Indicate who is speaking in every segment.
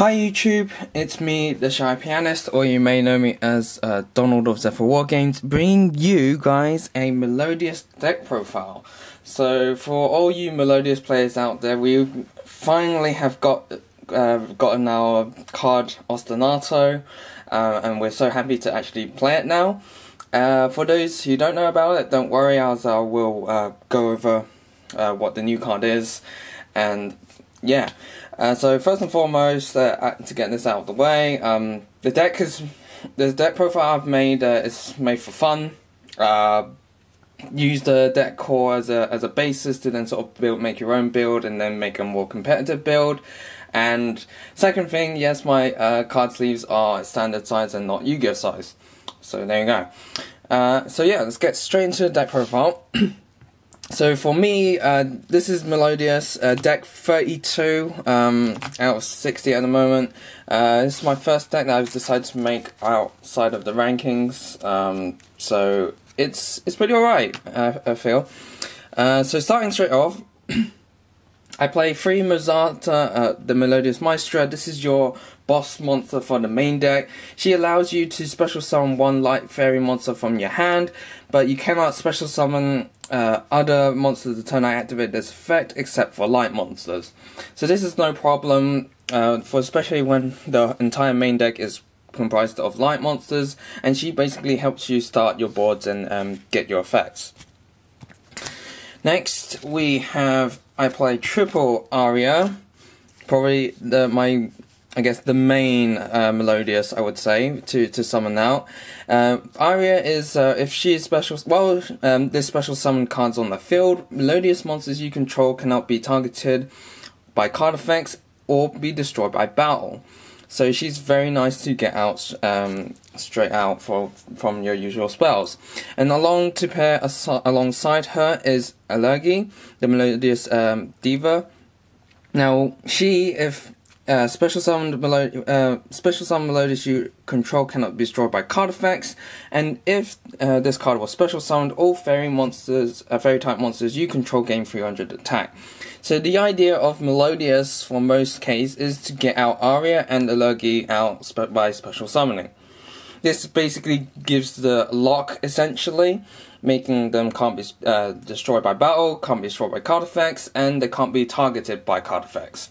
Speaker 1: Hi YouTube, it's me, the Shy Pianist, or you may know me as Donald of Zephyr Wargames, bringing you guys a Melodious deck profile. So for all you Melodious players out there, we finally have gotten our card Ostinato, and we're so happy to actually play it now. For those who don't know about it, don't worry, as I will go over what the new card is, and yeah. So first and foremost, to get this out of the way, the deck profile I've made is made for fun. Use the deck core as a basis to then sort of make your own build and then make a more competitive build. And second thing, yes, my card sleeves are standard size and not Yu-Gi-Oh size. So there you go. So yeah, let's get straight into the deck profile. So for me, this is Melodious, deck 32 out of 60 at the moment. This is my first deck that I've decided to make outside of the rankings, so it's pretty alright, I feel. So starting straight off, I play 3 Mozarta, the Melodious Maestra. This is your boss monster for the main deck. She allows you to special summon one light fairy monster from your hand, but you cannot special summon other monsters the turn I activate this effect except for light monsters. So this is no problem, for especially when the entire main deck is comprised of light monsters, and she basically helps you start your boards and get your effects. Next we have, I play triple Aria, probably the main Melodious, I would say, to summon out. Aria is, if she is special, this special summon cards on the field. Melodious monsters you control cannot be targeted by card effects or be destroyed by battle. So she's very nice to get out straight out from your usual spells. And along to pair alongside her is Allergy, the Melodious Diva. Now she, if special summon Melodious you control cannot be destroyed by card effects, and if this card was special summoned, all fairy type monsters you control gain 300 attack. So the idea of Melodious for most cases is to get out Aria and Allergy out by special summoning. This basically gives the lock essentially, making them can't be destroyed by battle, can't be destroyed by card effects, and they can't be targeted by card effects,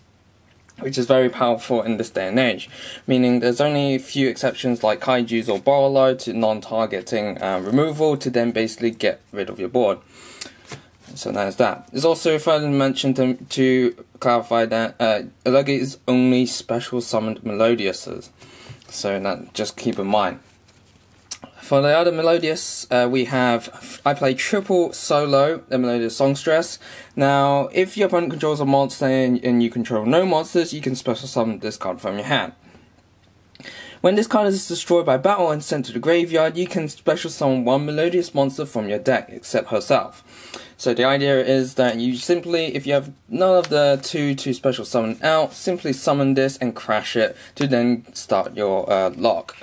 Speaker 1: which is very powerful in this day and age, meaning there's only a few exceptions like Kaijus or Borolo to non-targeting removal to then basically get rid of your board. So there's that. There's also further mentioned to clarify that Allergy is only special summoned Melodiouses, so that just keep in mind. For the other Melodious, I play triple solo, the Melodious Songstress. Now, if your opponent controls a monster and you control no monsters, you can special summon this card from your hand. When this card is destroyed by battle and sent to the graveyard, you can special summon one Melodious monster from your deck, except herself. So the idea is that you simply, if you have none of the two to special summon out, simply summon this and crash it to then start your lock.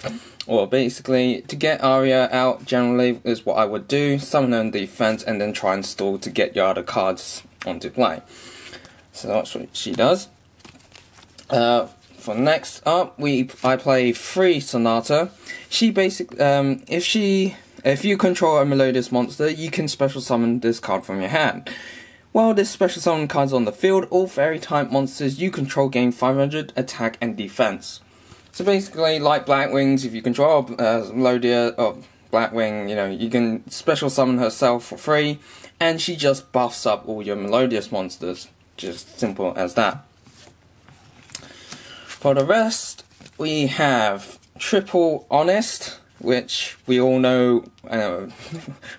Speaker 1: Or basically, to get Aria out generally is what I would do, summon her in defense and then try and stall to get your other cards onto play. So that's what she does. For next up, I play 3 Sonata. She basically, if you control a Melodious monster, you can special summon this card from your hand. While this special summon card's on the field, all fairy type monsters you control gain 500 attack and defense. So basically, like Blackwings, if you control Melodious or Blackwing, you can special summon herself for free, and she just buffs up all your Melodious monsters. Just simple as that. For the rest, we have triple Honest, which we all know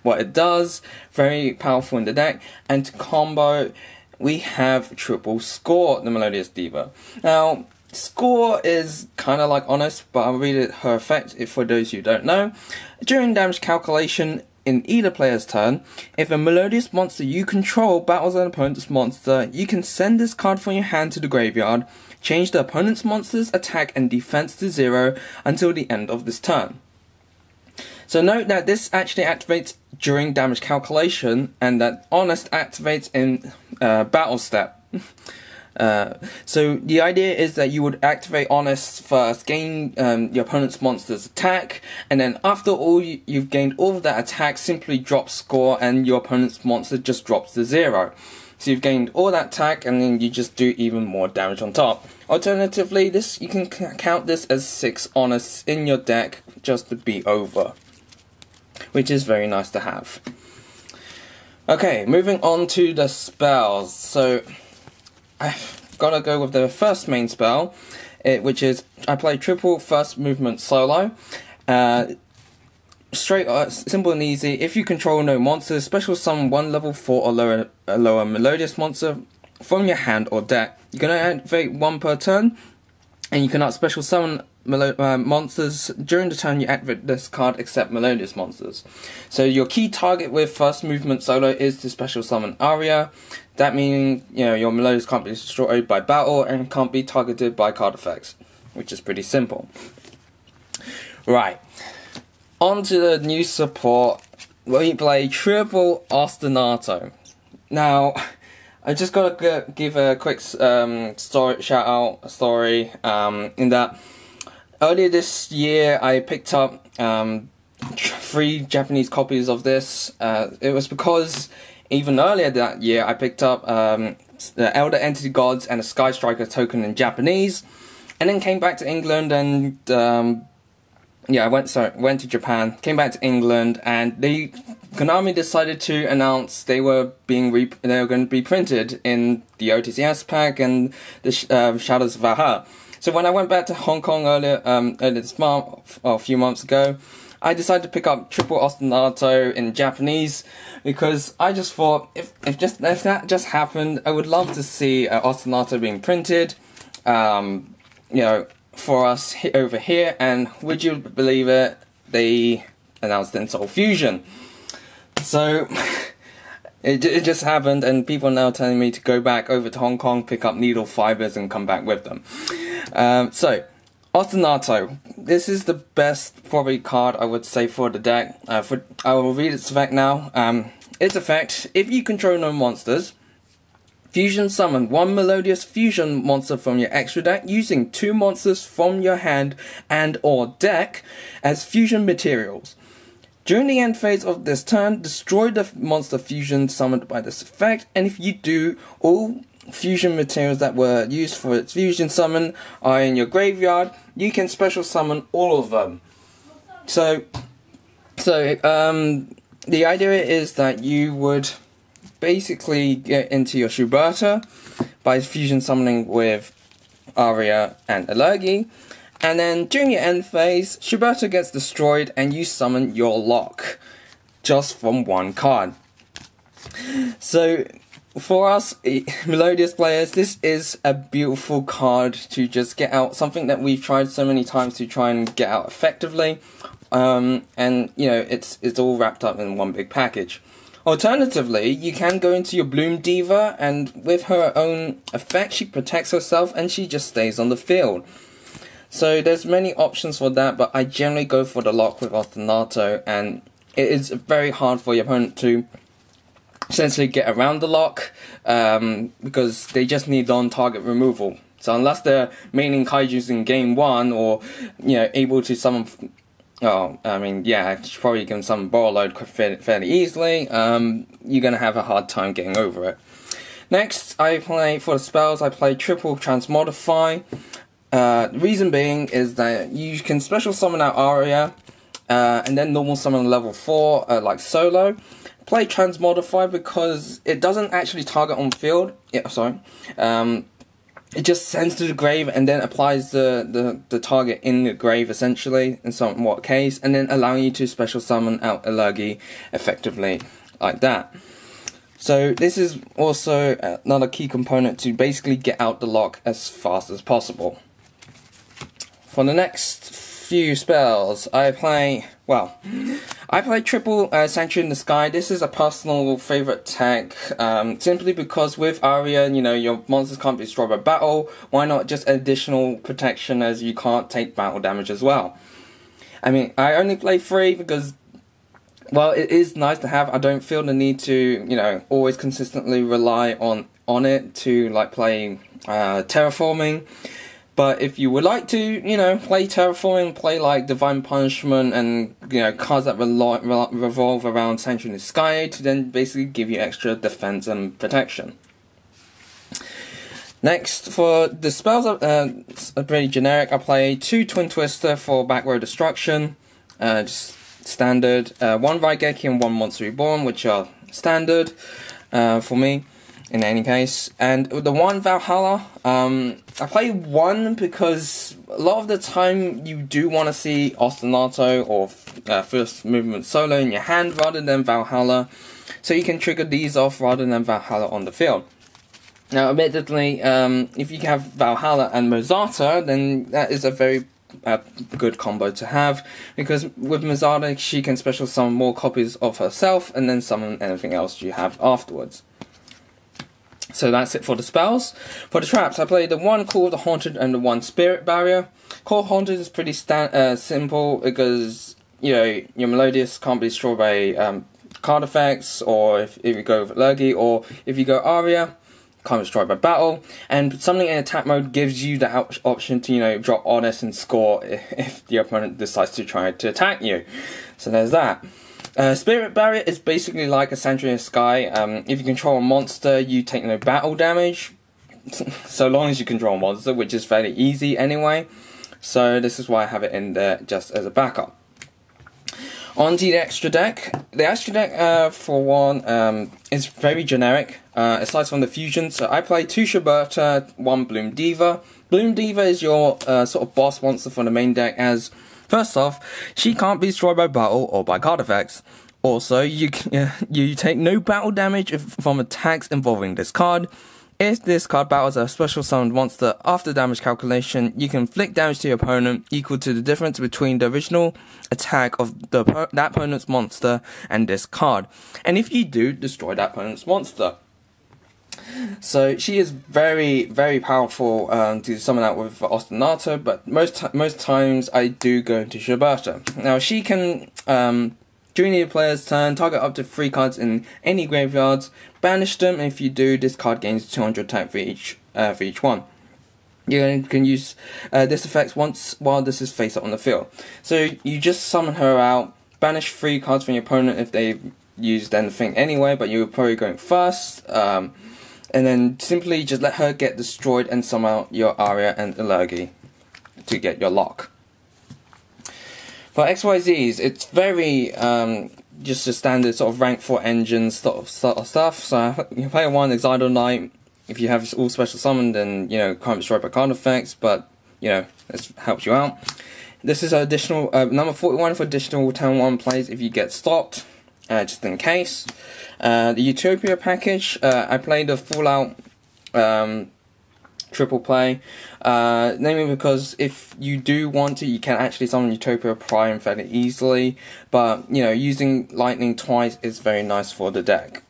Speaker 1: what it does, very powerful in the deck. And to combo, we have triple Score, the Melodious Diva. Now, Score is kind of like Honest, but I'll read her effect for those who don't know. During damage calculation in either player's turn, if a Melodious monster you control battles an opponent's monster, you can send this card from your hand to the graveyard, change the opponent's monster's attack and defense to 0 until the end of this turn. So note that this actually activates during damage calculation, and that Honest activates in battle step. So the idea is that you would activate Honest first, gain your opponent's monster's attack, and then after all you've gained all of that attack, simply drop score and your opponent's monster just drops to 0. So you've gained all that attack and then you just do even more damage on top. Alternatively, this you can count this as 6 Honests in your deck just to be over, which is very nice to have. Okay, moving on to the spells. So I've got to go with the first main spell, which is I play triple first movement solo. Straight, simple and easy. If you control no monsters, special summon one level 4 or lower Melodious monster from your hand or deck. You're going to activate 1 per turn, and you cannot special summon monsters during the turn you activate this card except Melodious monsters. So your key target with first movement solo is to special summon Aria. That meaning, your Melodious can't be destroyed by battle and can't be targeted by card effects, which is pretty simple. Right, on to the new support. We play triple Ostinato. Now, I just gotta give a quick shout out story in that earlier this year I picked up 3 Japanese copies of this. It was because even earlier that year I picked up the Elder Entity Gods and the Sky Striker token in Japanese, and then came back to England and I went to Japan, came back to England, and Konami decided to announce they were going to be printed in the OTCS pack and the Shadows of Valhalla. So when I went back to Hong Kong earlier this month, or a few months ago, I decided to pick up triple Ostinato in Japanese because I just thought if that just happened, I would love to see Ostinato being printed. For us over here, and would you believe it, they announced it in Soul Fusion. So it just happened, and people are now telling me to go back over to Hong Kong, pick up Needle Fibers and come back with them. So Ostinato, this is the best probably card I would say for the deck. I will read its effect now. Its effect: if you control no monsters, fusion summon 1 Melodious fusion monster from your extra deck using 2 monsters from your hand and or deck as fusion materials. During the end phase of this turn, destroy the monster fusion summoned by this effect, and if you do, all fusion materials that were used for its fusion summon are in your graveyard, you can special summon all of them. So the idea is that you would basically get into your Shuberta by fusion summoning with Aria and Allergy, and then during your end phase, Shuberta gets destroyed and you summon your lock just from 1 card. So for us Melodious players, this is a beautiful card to just get out, something that we've tried so many times to try and get out effectively, and it's all wrapped up in 1 big package. Alternatively, you can go into your Bloom Diva, and with her own effect, she protects herself and she just stays on the field. So there's many options for that, but I generally go for the lock with Ostinato, and it is very hard for your opponent to essentially get around the lock, because they just need on-target removal. So unless they're maining kaijus in game 1, or able to summon, probably can summon Borreload fairly easily, you're gonna have a hard time getting over it. Next, for the spells, I play triple Transmodify. Reason being is that you can special summon out Aria, and then normal summon level 4, like solo. Play Transmodify because it doesn't actually target on field. It just sends to the grave and then applies the target in the grave, essentially, in somewhat case, and then allowing you to special summon out Allergy effectively, like that. So this is also another key component to basically get out the lock as fast as possible. For the next few spells, I play triple Sanctuary in the Sky. This is a personal favorite tech, simply because with Aria, your monsters can't be destroyed by battle. Why not just additional protection, as you can't take battle damage as well? I mean, I only play 3 because, well, it is nice to have. I don't feel the need to, always consistently rely on on it to like play terraforming. But if you would like to, you know, play terraforming, play like Divine Punishment and, you know, cards that revolve around Sanctuary in the Sky to then basically give you extra defense and protection. Next, for the spells, are pretty generic. I play 2 Twin Twister for back row destruction, just standard. 1 Raigeki and 1 Monster Reborn, which are standard for me. In any case, and the 1 Valhalla, I play 1 because a lot of the time you do want to see Ostinato or First Movement Solo in your hand rather than Valhalla, so you can trigger these off rather than Valhalla on the field. Now, admittedly, if you have Valhalla and Mozarta, then that is a very good combo to have, because with Mozarta she can special summon more copies of herself and then summon anything else you have afterwards. So that's it for the spells. For the traps, I played the 1 Call of the Haunted and the 1 Spirit Barrier. Call of Haunted is pretty simple because, you know, your Melodious can't be destroyed by card effects, or if you go with Lurgy, or if you go Aria, can't be destroyed by battle. And something in attack mode gives you the option to, you know, drop Honest and score if the opponent decides to try to attack you. So there's that. Spirit Barrier is basically like a Sanctuary in the Sky. If you control a monster, you take no battle damage, so long as you control a monster, which is fairly easy anyway. So this is why I have it in there just as a backup. On to the extra deck. The extra deck, for one, is very generic, aside from the fusion. So I play 2 Shiberta, 1 Bloom Diva. Bloom Diva is your sort of boss monster for the main deck, as first off, she can't be destroyed by battle or by card effects. Also, you take no battle damage from attacks involving this card. If this card battles a special summoned monster after damage calculation, you can inflict damage to your opponent equal to the difference between the original attack of that opponent's monster and this card. And if you do, destroy that opponent's monster. So she is very, very powerful to summon out with Ostinato, but most times I do go into Shiberta. Now she can, during the player's turn, target up to 3 cards in any graveyards, banish them, and if you do, this card gains 200 attack for each one. You can use this effect once while this is face up on the field. So you just summon her out, banish 3 cards from your opponent if they've used anything anyway, but you're probably going first. And then simply just let her get destroyed and summon out your Aria and Lurgy to get your lock. For XYZs, it's very just a standard sort of rank 4 engine sort of stuff. So you can play 1 Exidal Knight. If you have all special summoned, then, you know, can't be destroyed by card effects, but, you know, this helps you out. This is additional number 41 for additional turn 1 plays if you get stopped, just in case. The Utopia package, I played the Fallout triple play, namely because if you do want to, you can actually summon Utopia Prime fairly easily, but, you know, using Lightning twice is very nice for the deck.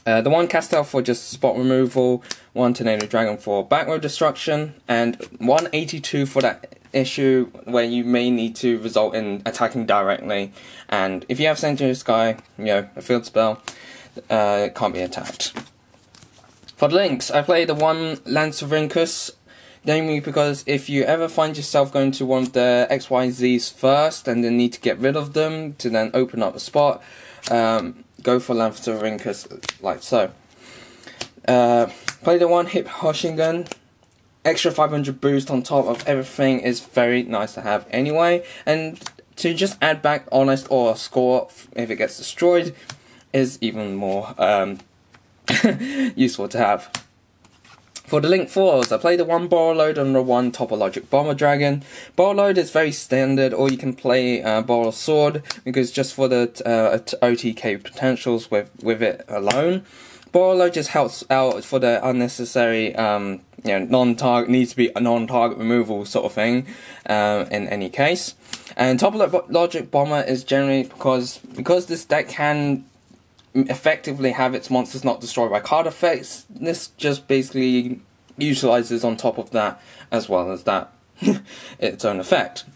Speaker 1: The 1 Castel for just spot removal, 1 Tornado Dragon for back row destruction, and 182 for that issue where you may need to result in attacking directly, and if you have Sanctuary Sky, you know, a field spell, it can't be attacked. For the links, I play the 1 Lancerincus, namely because if you ever find yourself going to one of the XYZs first and then need to get rid of them to then open up a spot, go for Lancerincus like so. Play the 1 Hip Hoshingun. Extra 500 boost on top of everything is very nice to have anyway, and to just add back Honest or Score if it gets destroyed is even more useful to have. For the Link 4s, I play the 1 Borreload and the 1 Topologic Bomber Dragon. Borreload is very standard, or you can play Borrel Sword, because just for the OTK potentials with it alone. Borreload just helps out for the unnecessary, you know, needs to be a non-target removal sort of thing, in any case. And Topologic Bomber is generally because this deck can effectively have its monsters not destroyed by card effects. This just basically utilizes on top of that, as well as that its own effect.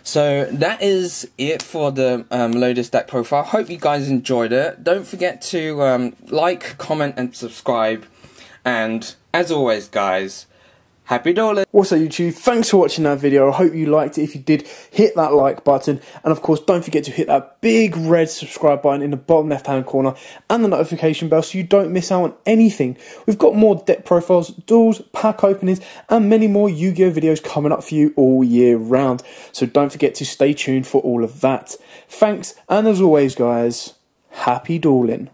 Speaker 1: So that is it for the Melodious deck profile. Hope you guys enjoyed it. Don't forget to like, comment and subscribe. And as always guys, happy dueling!
Speaker 2: Also YouTube, thanks for watching that video. I hope you liked it. If you did, hit that like button. And of course, don't forget to hit that big red subscribe button in the bottom left hand corner. And the notification bell so you don't miss out on anything. We've got more deck profiles, duels, pack openings, and many more Yu-Gi-Oh videos coming up for you all year round. So don't forget to stay tuned for all of that. Thanks, and as always guys, happy dueling.